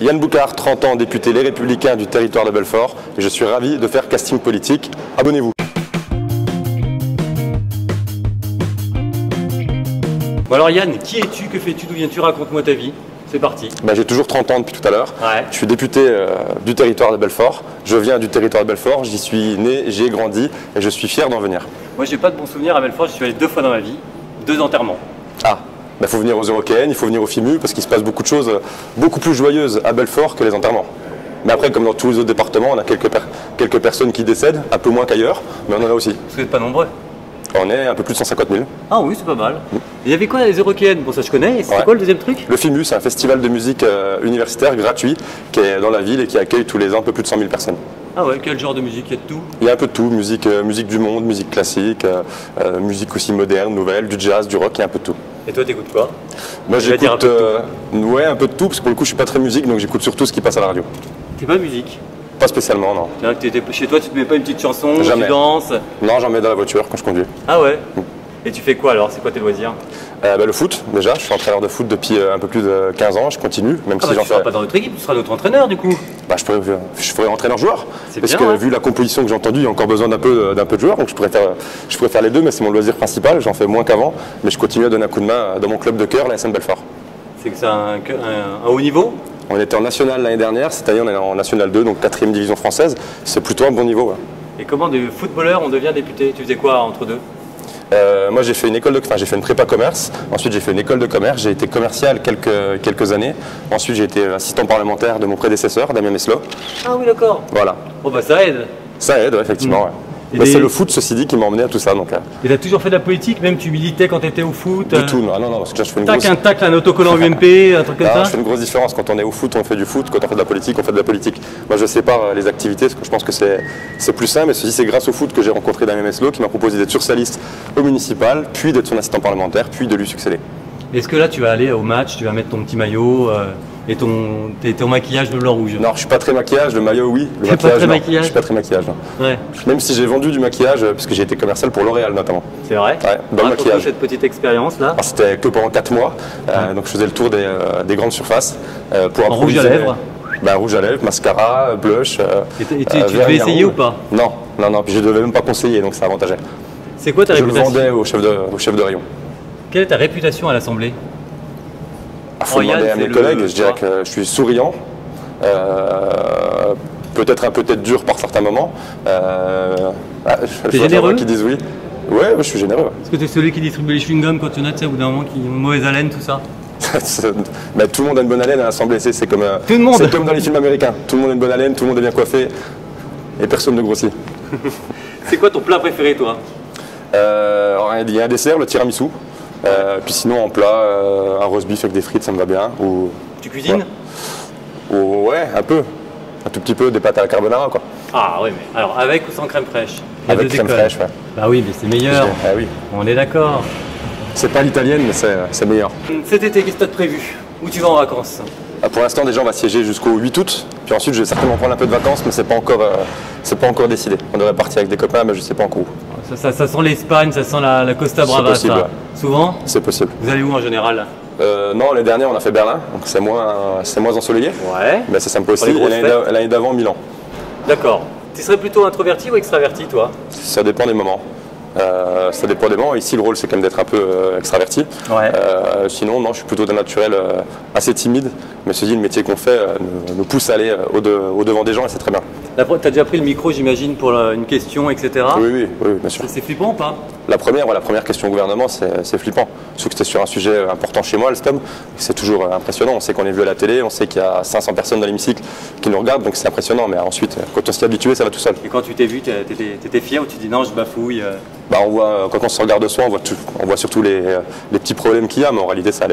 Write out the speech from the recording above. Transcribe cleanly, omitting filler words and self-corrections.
Yann Boucard, 30 ans, député Les Républicains du territoire de Belfort, et je suis ravi de faire casting politique. Abonnez-vous. Bon alors Yann, qui es-tu, que fais-tu, d'où viens-tu? Raconte-moi ta vie. C'est parti. J'ai toujours 30 ans depuis tout à l'heure. Ouais. Je suis député du territoire de Belfort. Je viens du territoire de Belfort, j'y suis né, j'y ai grandi et je suis fier d'en venir. Moi j'ai pas de bons souvenirs à Belfort, j'y suis allé 2 fois dans ma vie, 2 enterrements. Ah, il faut venir aux Eurokéennes, il faut venir au FIMU parce qu'il se passe beaucoup de choses beaucoup plus joyeuses à Belfort que les enterrements. Mais après, comme dans tous les autres départements, on a quelques personnes qui décèdent, un peu moins qu'ailleurs, mais on en a aussi. Parce que vous n'êtes pas nombreux. On est un peu plus de 150 000. Ah oui, c'est pas mal. Il y avait quoi les Eurokéennes? Bon ça je connais, et c'était quoi le deuxième truc? Le FIMU, c'est un festival de musique universitaire gratuit qui est dans la ville et qui accueille tous les ans un peu plus de 100 000 personnes. Ah ouais, quel genre de musique? Il y a de tout? Il y a un peu de tout, musique du monde, musique classique, musique aussi moderne, nouvelle, du jazz, du rock, il y a un peu de tout. Et toi t'écoutes quoi? Moi j'écoute ouais, un peu de tout, parce que pour le coup je suis pas très musique, donc j'écoute surtout ce qui passe à la radio. T'es pas musique? Pas spécialement, non. C'est-à-dire que chez toi tu te mets pas une petite chanson, Jamais. tu danses? Non, j'en mets dans la voiture quand je conduis. Ah ouais? Et tu fais quoi alors? C'est quoi tes loisirs? Le foot, déjà, je suis entraîneur de foot depuis un peu plus de 15 ans, je continue, même si j'en tu seras pas dans notre équipe, tu seras notre entraîneur du coup. Je ferai entraîneur-joueur, parce bien, que ouais. vu la composition que j'ai entendue, il y a encore besoin d'un peu de joueurs, donc je pourrais faire les deux, mais c'est mon loisir principal, j'en fais moins qu'avant, mais je continue à donner un coup de main dans mon club de cœur, la SM Belfort. C'est que c'est un haut niveau? On était en national l'année dernière, cette année on est en national 2, donc 4e division française, c'est plutôt un bon niveau. Ouais. Et comment de footballeur on devient député? Tu faisais quoi entre deux? Moi j'ai fait une prépa commerce, ensuite j'ai fait une école de commerce, j'ai été commercial quelques années, ensuite j'ai été assistant parlementaire de mon prédécesseur, Damien Meslot. Ah oui d'accord. Voilà. Bon bah ça aide. Ça aide, ouais, effectivement. Ouais. Mais c'est le foot, ceci dit, qui m'a emmené à tout ça. Donc, Et t'as toujours fait de la politique, même tu militais quand t'étais au foot? Du tout, non, parce que là, je fais une grosse... un tacle, un autocollant UMP, un truc comme ça? Je fais une grosse différence. Quand on est au foot, on fait du foot. Quand on fait de la politique, on fait de la politique. Moi, je sépare les activités, parce que je pense que c'est plus simple. Et ceci, c'est grâce au foot que j'ai rencontré Damien Meslot, qui m'a proposé d'être sur sa liste au municipal, puis d'être son assistant parlementaire, puis de lui succéder. Est-ce que là, tu vas aller au match, tu vas mettre ton petit maillot et ton maquillage de blanc-rouge? Non, je suis pas très maquillage, le maillot oui, le maquillage, pas très maquillage. Je suis pas très maquillage. Non. Ouais. Même si j'ai vendu du maquillage, parce que j'ai été commercial pour L'Oréal notamment. C'est vrai? Ouais, dans le maquillage. Cette petite expérience là? C'était que pendant 4 mois, donc je faisais le tour des grandes surfaces pour en rouge à lèvres? Rouge à lèvres, mascara, blush. Et tu devais essayer ou pas? Non, puis je ne devais même pas conseiller, donc ça avantageait. C'est quoi ta réputation? Je le vendais au chef de rayon. Quelle est ta réputation à l'Assemblée? Il faut demander à mes collègues, je dirais que je suis souriant, peut-être un peu tête dure par certains moments. T'es généreux? Qui disent oui. Ouais, je suis généreux. Ouais. Est-ce que tu es celui qui distribue les chewing-gums quand tu en as, tu sais, au bout d'un moment qui ont une mauvaise haleine, tout ça? Tout le monde a une bonne haleine à l'Assemblée, c'est comme, comme dans les films américains. Tout le monde a une bonne haleine, tout le monde est bien coiffé et personne ne grossit. C'est quoi ton plat préféré, toi? Il y a un dessert, le tiramisu. Puis sinon en plat, un roast beef avec des frites, ça me va bien. Tu cuisines? Ouais, un peu. Un tout petit peu, des pâtes à la carbonara quoi. Ah oui, mais alors avec ou sans crème fraîche? Avec crème fraîche, ouais. Bah oui, mais c'est meilleur. Ah oui. On est d'accord. C'est pas l'italienne, mais c'est meilleur. Cet été, qu'est-ce que tu as de prévu? Où tu vas en vacances? Pour l'instant, déjà, on va siéger jusqu'au 8 août. Puis ensuite, je vais certainement prendre un peu de vacances, mais c'est pas encore décidé. On devrait partir avec des copains, mais je sais pas encore où. Ça sent l'Espagne, ça sent la Costa Brava, possible, ça. ouais. Souvent? C'est possible. Vous allez où en général? Non, l'année dernière, on a fait Berlin, donc c'est moins ensoleillé. Ouais. Mais c'est sympa aussi. Et l'année d'avant, Milan. D'accord. Tu serais plutôt introverti ou extraverti, toi? Ça dépend des moments. Ça dépend des moments. Ici, le rôle, c'est quand même d'être un peu extraverti. Ouais. Sinon, non, je suis plutôt d'un naturel assez timide. Mais ceci dit, le métier qu'on fait nous pousse à aller au-devant des gens et c'est très bien. Tu as déjà pris le micro, j'imagine, pour une question, etc. Oui, bien sûr. C'est flippant ou pas? La première question au gouvernement, c'est flippant. Surtout que c'était sur un sujet important chez moi, Alstom. C'est toujours impressionnant. On sait qu'on est vu à la télé, on sait qu'il y a 500 personnes dans l'hémicycle qui nous regardent, donc c'est impressionnant. Mais ensuite, quand on s'y est habitué, ça va tout seul. Et quand tu t'es vu, t'étais fier ou tu dis non, je bafouille? On voit, quand on se regarde de soi, on voit surtout les petits problèmes qu'il y a, mais en réalité, ça allait.